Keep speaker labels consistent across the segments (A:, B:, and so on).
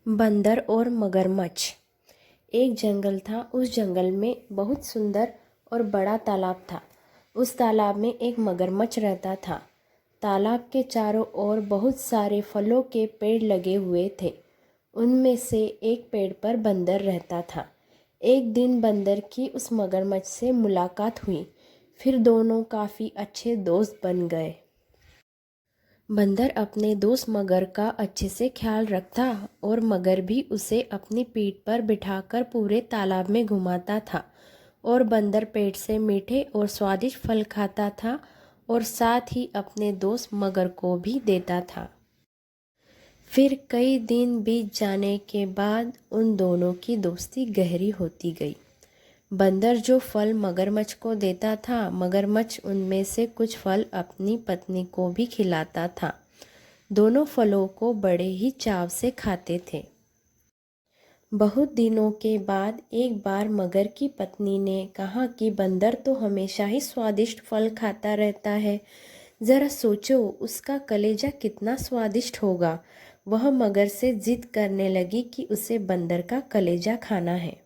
A: बंदर और मगरमच्छ। एक जंगल था। उस जंगल में बहुत सुंदर और बड़ा तालाब था। उस तालाब में एक मगरमच्छ रहता था। तालाब के चारों ओर बहुत सारे फलों के पेड़ लगे हुए थे। उनमें से एक पेड़ पर बंदर रहता था। एक दिन बंदर की उस मगरमच्छ से मुलाकात हुई। फिर दोनों काफ़ी अच्छे दोस्त बन गए। बंदर अपने दोस्त मगर का अच्छे से ख्याल रखता और मगर भी उसे अपनी पीठ पर बिठाकर पूरे तालाब में घुमाता था। और बंदर पेट से मीठे और स्वादिष्ट फल खाता था और साथ ही अपने दोस्त मगर को भी देता था। फिर कई दिन बीत जाने के बाद उन दोनों की दोस्ती गहरी होती गई। बंदर जो फल मगरमच्छ को देता था, मगरमच्छ उनमें से कुछ फल अपनी पत्नी को भी खिलाता था। दोनों फलों को बड़े ही चाव से खाते थे। बहुत दिनों के बाद एक बार मगर की पत्नी ने कहा कि बंदर तो हमेशा ही स्वादिष्ट फल खाता रहता है। ज़रा सोचो उसका कलेजा कितना स्वादिष्ट होगा। वह मगर से जिद करने लगी कि उसे बंदर का कलेजा खाना है।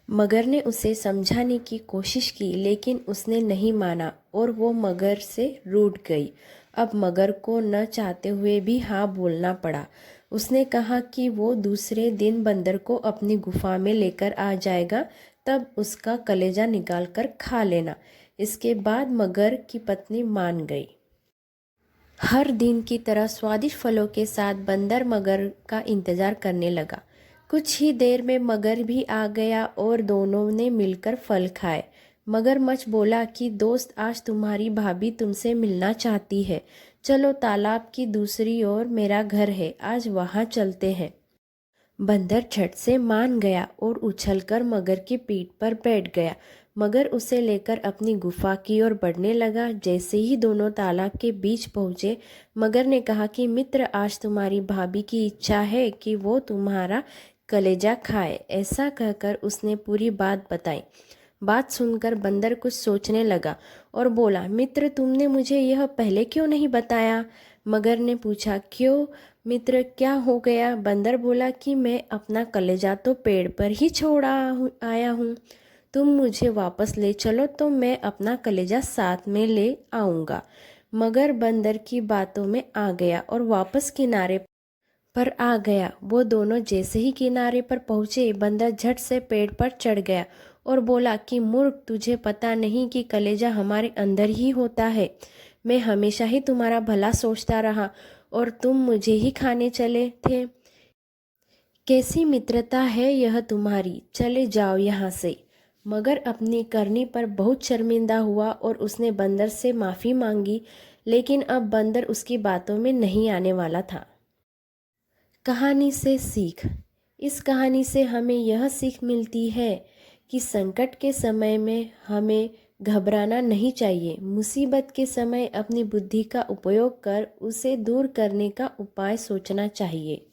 A: मगर ने उसे समझाने की कोशिश की, लेकिन उसने नहीं माना और वो मगर से रूठ गई। अब मगर को न चाहते हुए भी हाँ बोलना पड़ा। उसने कहा कि वो दूसरे दिन बंदर को अपनी गुफा में लेकर आ जाएगा, तब उसका कलेजा निकाल कर खा लेना। इसके बाद मगर की पत्नी मान गई। हर दिन की तरह स्वादिष्ट फलों के साथ बंदर मगर का इंतजार करने लगा। कुछ ही देर में मगर भी आ गया और दोनों ने मिलकर फल खाए। मगरमच्छ बोला कि दोस्त, आज तुम्हारी भाभी तुमसे मिलना चाहती है। चलो, तालाब की दूसरी ओर मेरा घर है, आज वहाँ चलते हैं। बंदर झट से मान गया और उछलकर मगर की पीठ पर बैठ गया। मगर उसे लेकर अपनी गुफा की ओर बढ़ने लगा। जैसे ही दोनों तालाब के बीच पहुंचे, मगर ने कहा कि मित्र, आज तुम्हारी भाभी की इच्छा है कि वो तुम्हारा कलेजा खाए। ऐसा कहकर उसने पूरी बात बताई। बात सुनकर बंदर कुछ सोचने लगा और बोला, मित्र, तुमने मुझे यह पहले क्यों नहीं बताया? मगर ने पूछा, क्यों मित्र, क्या हो गया? बंदर बोला कि मैं अपना कलेजा तो पेड़ पर ही आया हूँ। तुम मुझे वापस ले चलो तो मैं अपना कलेजा साथ में ले आऊँगा। मगर बंदर की बातों में आ गया और वापस किनारे पर आ गया। वो दोनों जैसे ही किनारे पर पहुँचे, बंदर झट से पेड़ पर चढ़ गया और बोला कि मूर्ख, तुझे पता नहीं कि कलेजा हमारे अंदर ही होता है। मैं हमेशा ही तुम्हारा भला सोचता रहा और तुम मुझे ही खाने चले थे। कैसी मित्रता है यह तुम्हारी, चले जाओ यहाँ से। मगर अपनी करनी पर बहुत शर्मिंदा हुआ और उसने बंदर से माफ़ी मांगी, लेकिन अब बंदर उसकी बातों में नहीं आने वाला था। कहानी से सीख। इस कहानी से हमें यह सीख मिलती है कि संकट के समय में हमें घबराना नहीं चाहिए। मुसीबत के समय अपनी बुद्धि का उपयोग कर उसे दूर करने का उपाय सोचना चाहिए।